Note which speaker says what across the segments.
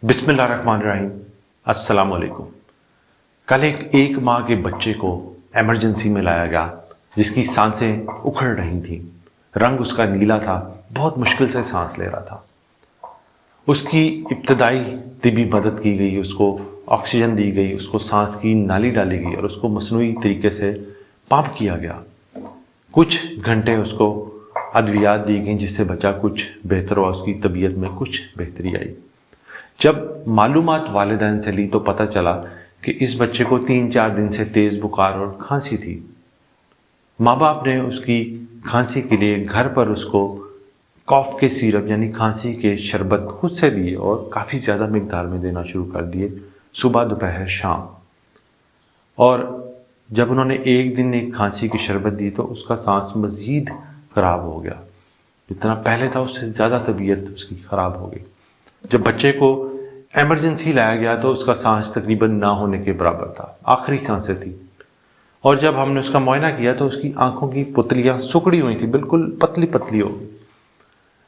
Speaker 1: بسم اللہ الرحمن الرحیم۔ السلام علیکم۔ کل ایک ماہ کے بچے کو ایمرجنسی میں لایا گیا جس کی سانسیں اکھڑ رہی تھیں، رنگ اس کا نیلا تھا، بہت مشکل سے سانس لے رہا تھا۔ اس کی ابتدائی طبی مدد کی گئی، اس کو آکسیجن دی گئی، اس کو سانس کی نالی ڈالی گئی اور اس کو مصنوعی طریقے سے پمپ کیا گیا۔ کچھ گھنٹے اس کو ادویات دی گئیں جس سے بچہ کچھ بہتر ہوا، اس کی طبیعت میں کچھ بہتری آئی۔ جب معلومات والدین سے لی تو پتہ چلا کہ اس بچے کو 3-4 دن سے تیز بخار اور کھانسی تھی۔ ماں باپ نے اس کی کھانسی کے لیے گھر پر اس کو کاف کے سیرپ یعنی کھانسی کے شربت خود سے دیے اور کافی زیادہ مقدار میں دینا شروع کر دیے، صبح دوپہر شام۔ اور جب انہوں نے ایک دن ایک کھانسی کی شربت دی تو اس کا سانس مزید خراب ہو گیا، جتنا پہلے تھا اس سے زیادہ طبیعت اس کی خراب ہو گئی۔ جب بچے کو ایمرجنسی لایا گیا تو اس کا سانس تقریباً نہ ہونے کے برابر تھا، آخری سانسیں تھیں۔ اور جب ہم نے اس کا معائنہ کیا تو اس کی آنکھوں کی پتلیاں سکڑی ہوئی تھیں، بالکل پتلی پتلی ہو گئی،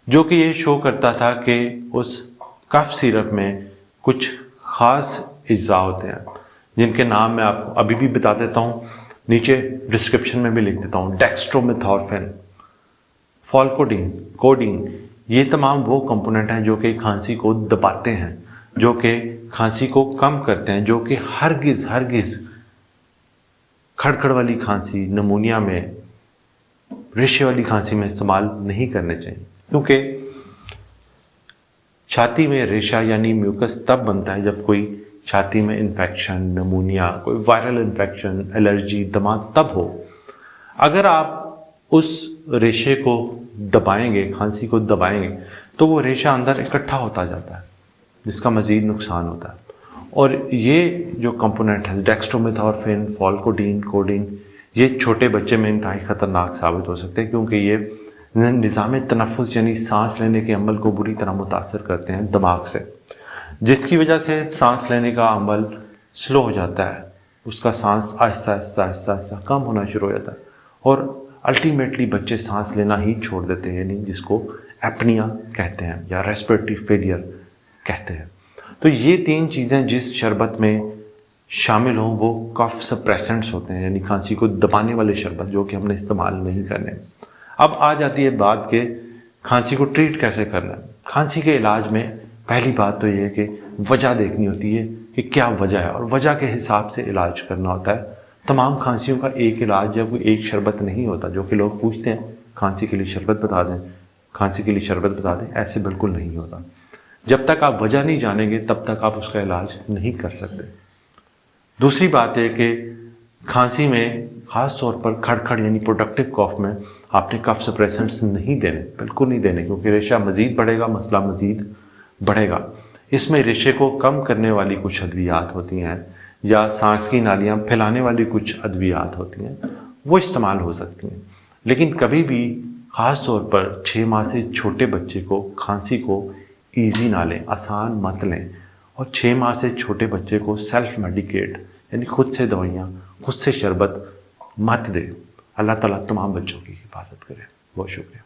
Speaker 1: جو کہ یہ شو کرتا تھا کہ اس کف سیرپ میں کچھ خاص اجزاء ہوتے ہیں جن کے نام میں آپ کو ابھی بھی بتا دیتا ہوں، نیچے ڈسکرپشن میں بھی لکھ دیتا ہوں۔ ڈیکسٹرومیتھورفین، فالکوڈین، کوڈین، یہ تمام وہ کمپوننٹ ہیں جو کہ کھانسی کو دباتے ہیں، جو کہ کھانسی کو کم کرتے ہیں، جو کہ ہرگز کھڑکھڑ والی کھانسی، نمونیا میں، ریشے والی کھانسی میں استعمال نہیں کرنے چاہیے، کیونکہ چھاتی میں ریشہ یعنی میوکس تب بنتا ہے جب کوئی چھاتی میں انفیکشن، نمونیا، کوئی وائرل انفیکشن، الرجی، دمہ تب ہو۔ اگر آپ اس ریشے کو دبائیں گے، کھانسی کو دبائیں گے تو وہ ریشہ اندر اکٹھا ہوتا جاتا ہے جس کا مزید نقصان ہوتا ہے۔ اور یہ جو کمپوننٹ ہے ڈیکسٹرومیتھورفین، فالکوڈین، کوڈین، یہ چھوٹے بچے میں انتہائی خطرناک ثابت ہو سکتے ہیں کیونکہ یہ نظام تنفس یعنی سانس لینے کے عمل کو بری طرح متاثر کرتے ہیں دماغ سے، جس کی وجہ سے سانس لینے کا عمل سلو ہو جاتا ہے، اس کا سانس آہستہ آہستہ کم ہونا شروع ہو جاتا ہے اور الٹیمیٹلی بچے سانس لینا ہی چھوڑ دیتے ہیں، یعنی جس کو ایپنیا کہتے ہیں یا ریسپریٹری فیلئر کہتے ہیں۔ تو یہ 3 چیزیں جس شربت میں شامل ہوں وہ کف سپریسنٹس ہوتے ہیں، یعنی کھانسی کو دبانے والے شربت، جو کہ ہم نے استعمال نہیں کرنے۔ اب آ جاتی ہے بات کہ کھانسی کو ٹریٹ کیسے کرنا ہے۔ کھانسی کے علاج میں پہلی بات تو یہ ہے کہ وجہ دیکھنی ہوتی ہے کہ کیا وجہ ہے اور وجہ کے حساب سے علاج کرنا ہوتا ہے۔ تمام کھانسیوں کا ایک علاج یا کوئی ایک شربت نہیں ہوتا، جو کہ لوگ پوچھتے ہیں کھانسی کے لیے شربت بتا دیں، کھانسی کے لیے شربت بتا دیں، ایسے بالکل نہیں ہوتا۔ جب تک آپ وجہ نہیں جانیں گے تب تک آپ اس کا علاج نہیں کر سکتے۔ دوسری بات ہے کہ کھانسی میں خاص طور پر کھڑکھڑ یعنی پروڈکٹیو کاف میں آپ نے کف سپریسنٹس نہیں دینے، بالکل نہیں دینے، کیونکہ ریشہ مزید بڑھے گا، مسئلہ مزید بڑھے گا۔ اس میں ریشے کو کم کرنے والی کچھ ادویات ہوتی ہیں یا سانس کی نالیاں پھیلانے والی کچھ ادویات ہوتی ہیں، وہ استعمال ہو سکتی ہیں، لیکن کبھی بھی خاص طور پر 6 ماہ سے چھوٹے بچے کو کھانسی کو ایزی نہ لیں، آسان مت لیں، اور 6 ماہ سے چھوٹے بچے کو سیلف میڈیکیٹ یعنی خود سے دوائیاں، خود سے شربت مت دیں۔ اللہ تعالیٰ تمام بچوں کی حفاظت کرے۔ بہت شکریہ۔